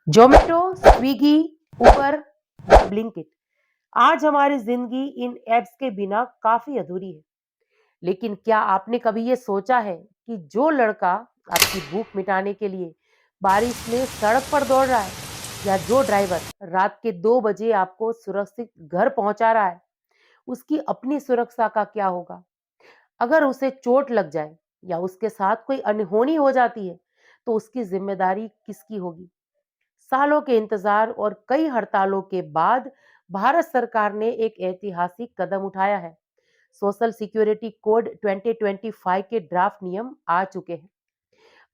Zomato, Swiggy, उबर, Blinkit. आज हमारी जिंदगी इन ऐप्स के बिना काफी अधूरी है। लेकिन क्या आपने कभी ये सोचा है कि जो लड़का आपकी भूख मिटाने के लिए बारिश में सड़क पर दौड़ रहा है, या जो ड्राइवर रात के 2 बजे आपको सुरक्षित घर पहुंचा रहा है, उसकी अपनी सुरक्षा का क्या होगा? अगर उसे चोट लग जाए या उसके साथ कोई अनहोनी हो जाती है, तो उसकी जिम्मेदारी किसकी होगी? सालों के इंतजार और कई हड़तालों के बाद भारत सरकार ने एक ऐतिहासिक कदम उठाया है। सोशल सिक्योरिटी कोड 2025 के ड्राफ्ट नियम आ चुके हैं।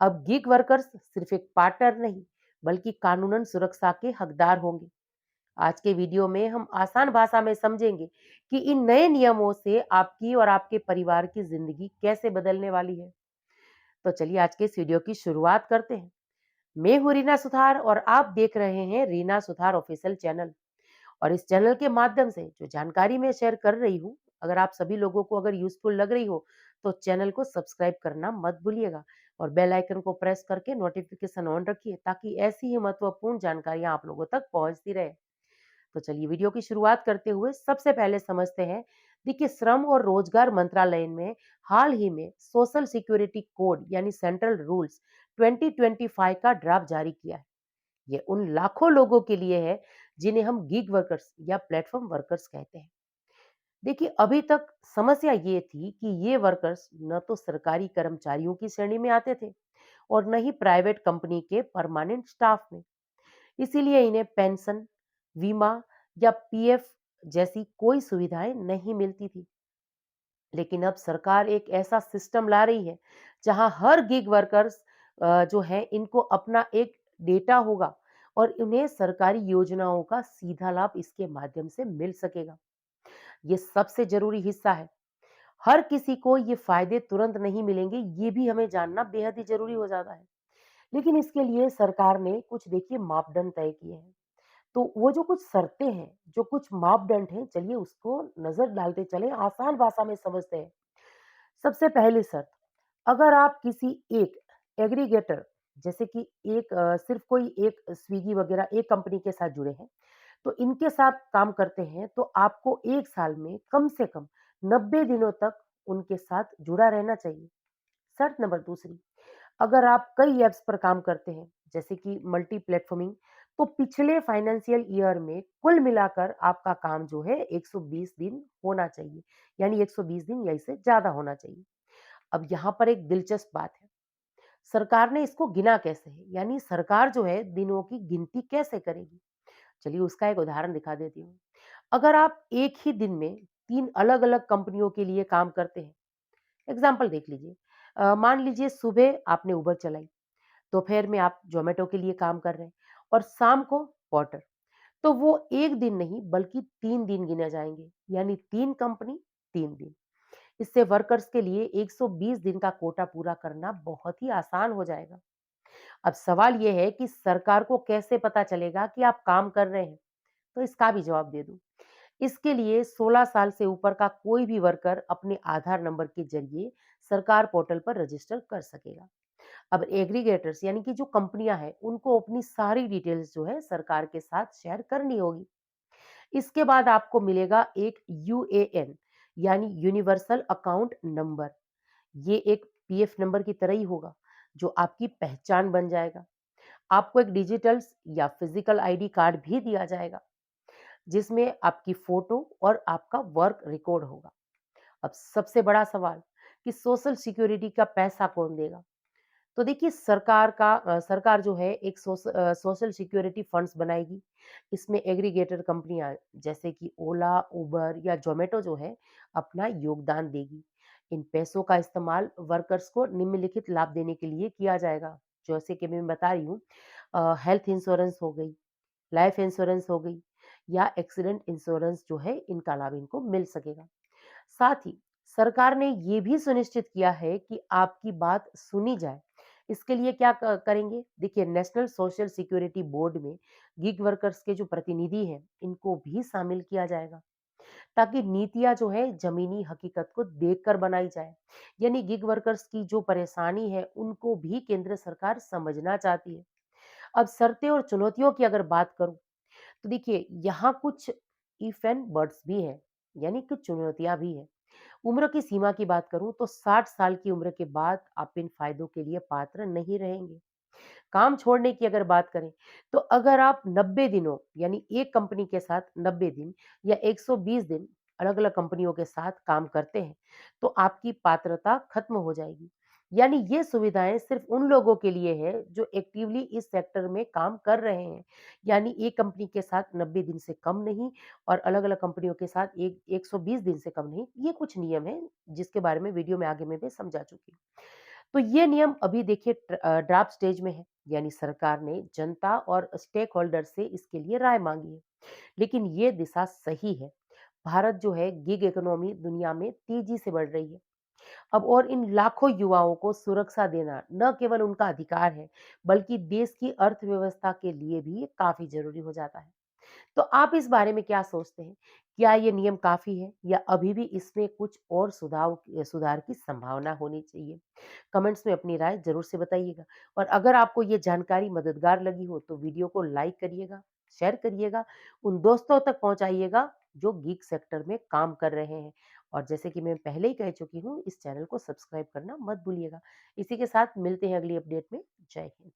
अब गिग वर्कर्स सिर्फ एक पार्टनर नहीं, बल्कि कानूनन सुरक्षा के हकदार होंगे। आज के वीडियो में हम आसान भाषा में समझेंगे कि इन नए नियमों से आपकी और आपके परिवार की जिंदगी कैसे बदलने वाली है। तो चलिए आज के इस वीडियो की शुरुआत करते हैं। मैं हूँ रीना सुथार और आप देख रहे हैं रीना सुथार ऑफिशियल चैनल। और इस चैनल के माध्यम से जो जानकारी मैं शेयर कर रही हूँ, अगर आप सभी लोगों को अगर यूजफुल लग रही हो, तो चैनल को सब्सक्राइब करना मत भूलिएगा और बेल आइकन को प्रेस करके नोटिफिकेशन ऑन रखिए, ताकि ऐसी ही महत्वपूर्ण जानकारियां आप लोगों तक पहुंचती रहे। तो चलिए वीडियो की शुरुआत करते हुए सबसे पहले समझते हैं। देखिए, श्रम और रोजगार मंत्रालय में हाल ही में सोशल सिक्योरिटी कोड यानी सेंट्रल रूल्स 2025 का ड्राफ्ट जारी किया है। ये उन लाखों लोगों के लिए है जिन्हें हम गिग वर्कर्स या प्लेटफॉर्म वर्कर्स कहते हैं। देखिए, अभी तक समस्या ये थी कि ये वर्कर्स न तो सरकारी कर्मचारियों की श्रेणी में आते थे और न ही प्राइवेट कंपनी के परमानेंट स्टाफ में। इसीलिए इन्हें पेंशन, बीमा या पीएफ जैसी कोई सुविधाएं नहीं मिलती थी। लेकिन अब सरकार एक ऐसा सिस्टम ला रही है जहां हर गिग वर्कर्स जो है इनको अपना एक डेटा होगा और उन्हें सरकारी योजनाओं का सीधा लाभ इसके माध्यम से मिल सकेगा। ये सबसे जरूरी हिस्सा है। हर किसी को ये फायदे तुरंत नहीं मिलेंगे, ये भी हमें जानना बेहद ही जरूरी हो जाता है। लेकिन इसके लिए सरकार ने कुछ देखिए मापदंड तय किए हैं। तो वो जो कुछ शर्तें हैं, जो कुछ मापदंड हैं, चलिए उसको नजर डालते चले, आसान भाषा में समझते हैं। सबसे पहली शर्त, अगर आप किसी एक एग्रीगेटर, जैसे कि एक सिर्फ कोई एक स्विगी वगैरह एक कंपनी के साथ जुड़े हैं, तो इनके साथ काम करते हैं, तो आपको 1 साल में कम से कम 90 दिनों तक उनके साथ जुड़ा रहना चाहिए। शर्त नंबर दूसरी, अगर आप कई ऐप्स पर काम करते हैं, जैसे कि मल्टी प्लेटफॉर्मिंग, तो पिछले फाइनेंशियल ईयर में कुल मिलाकर आपका काम जो है 120 दिन होना चाहिए, यानी 120 दिन या इससे ज्यादा होना चाहिए। अब यहाँ पर एक दिलचस्प बात है, सरकार ने इसको गिना कैसे है, यानी सरकार जो है दिनों की गिनती कैसे करेगी। चलिए उसका एक उदाहरण दिखा देती हूँ। अगर आप एक ही दिन में 3 अलग-अलग कंपनियों के लिए काम करते हैं, एग्जाम्पल देख लीजिए। मान लीजिए सुबह आपने उबर चलाई, दोपहर में आप जोमेटो के लिए काम कर रहे हैं और शाम को पोर्टर, तो वो एक दिन नहीं बल्कि 3 दिन गिने जाएंगे, यानी 3 कंपनी 3 दिन। इससे वर्कर्स के लिए 120 दिन का कोटा पूरा करना बहुत ही आसान हो जाएगा। अब सवाल यह है कि सरकार को कैसे पता चलेगा कि आप काम कर रहे हैं? तो इसका भी जवाब दे दूं। इसके लिए 16 साल से ऊपर का कोई भी वर्कर अपने आधार नंबर के जरिए सरकार पोर्टल पर रजिस्टर कर सकेगा। अब एग्रीगेटर्स यानी कि जो कंपनियां हैं, उनको अपनी सारी डिटेल्स जो है सरकार के साथ शेयर करनी होगी। इसके बाद आपको मिलेगा एक यूएएन, यानी यूनिवर्सल अकाउंट नंबर। ये एक पीएफ नंबर की तरह ही होगा, जो आपकी पहचान बन जाएगा। आपको एक डिजिटल या फिजिकल आईडी कार्ड भी दिया जाएगा, जिसमें आपकी फोटो और आपका वर्क रिकॉर्ड होगा। अब सबसे बड़ा सवाल कि सोशल सिक्योरिटी का पैसा कौन देगा? तो देखिए, सरकार जो है एक सोशल सिक्योरिटी फंड्स बनाएगी। इसमें एग्रीगेटर कंपनियां जैसे कि ओला, उबर या जोमेटो जो है अपना योगदान देगी। इन पैसों का इस्तेमाल वर्कर्स को निम्नलिखित लाभ देने के लिए किया जाएगा, जैसे कि मैं बता रही हूँ। हेल्थ इंश्योरेंस हो गई, लाइफ इंश्योरेंस हो गई, या एक्सीडेंट इंश्योरेंस जो है, इनका लाभ इनको मिल सकेगा। साथ ही सरकार ने ये भी सुनिश्चित किया है कि आपकी बात सुनी जाए। इसके लिए क्या करेंगे? देखिए, नेशनल सोशल सिक्योरिटी बोर्ड में गिग वर्कर्स के जो प्रतिनिधि हैं, इनको भी शामिल किया जाएगा, ताकि नीतियां जो है जमीनी हकीकत को देखकर बनाई जाए। यानी गिग वर्कर्स की जो परेशानी है, उनको भी केंद्र सरकार समझना चाहती है। अब शर्तें और चुनौतियों की अगर बात करूँ, तो देखिए यहाँ कुछ इफ एंड बट्स भी हैं, यानी कुछ चुनौतियाँ भी हैं। उम्र की सीमा की बात करूँ तो 60 साल की उम्र के बाद आप इन फ़ायदों के लिए पात्र नहीं रहेंगे। काम छोड़ने की अगर बात करें, तो अगर आप 90 दिनों यानी एक कंपनी के साथ 90 दिन या 120 दिन अलग-अलग कंपनियों के साथ काम करते हैं, तो आपकी पात्रता खत्म हो जाएगी। यानी ये सुविधाएँ सिर्फ़ उन लोगों के लिए है जो एक्टिवली इस सेक्टर में काम कर रहे हैं। यानी एक कंपनी के साथ 90 दिन से कम नहीं और अलग-अलग कंपनियों के साथ एक 120 दिन से कम नहीं। ये कुछ नियम हैं जिसके बारे में वीडियो में आगे मैं भी समझा चुकी हूँ। तो ये नियम अभी देखिए ड्राफ्ट स्टेज में है, यानी सरकार ने जनता और स्टेक होल्डर से इसके लिए राय मांगी है, लेकिन ये दिशा सही है। भारत जो है गिग इकोनॉमी दुनिया में तेजी से बढ़ रही है। अब और इन लाखों युवाओं को सुरक्षा देना न केवल उनका अधिकार है, बल्कि देश की अर्थव्यवस्था के लिए भी ये काफी जरूरी हो जाता है। तो आप इस बारे में क्या सोचते हैं? क्या ये नियम काफ़ी है या अभी भी इसमें कुछ और सुधार की संभावना होनी चाहिए? कमेंट्स में अपनी राय ज़रूर से बताइएगा और अगर आपको ये जानकारी मददगार लगी हो तो वीडियो को लाइक करिएगा, शेयर करिएगा, उन दोस्तों तक पहुँचाइएगा जो गीग सेक्टर में काम कर रहे हैं। और जैसे कि मैं पहले ही कह चुकी हूँ, इस चैनल को सब्सक्राइब करना मत भूलिएगा। इसी के साथ मिलते हैं अगली अपडेट में। जय हिंद।